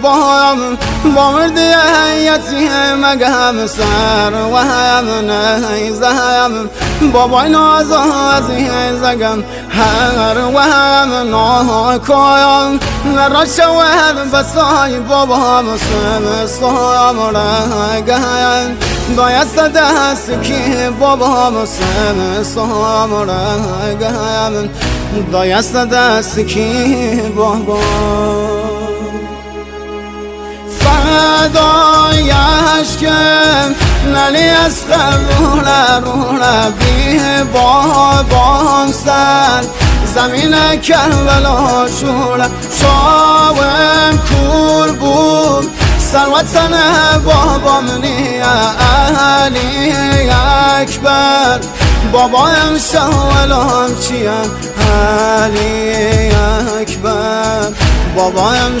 باهم باوردی یتی مگم سر و هم نیزم بابای نازازی زگم هر و هم ناکایم نرا شود بسای بابا مسلم سام رگم دایست دست کی بابا مسلم سام رگم دایست دست کی بابا فدایش کم نلی از رونا بی بابام سر زمین کربلا شوره شاوم کور بود سروتن بابام نیا علی اکبر بابایم شاولام چیم علی اکبر بابایم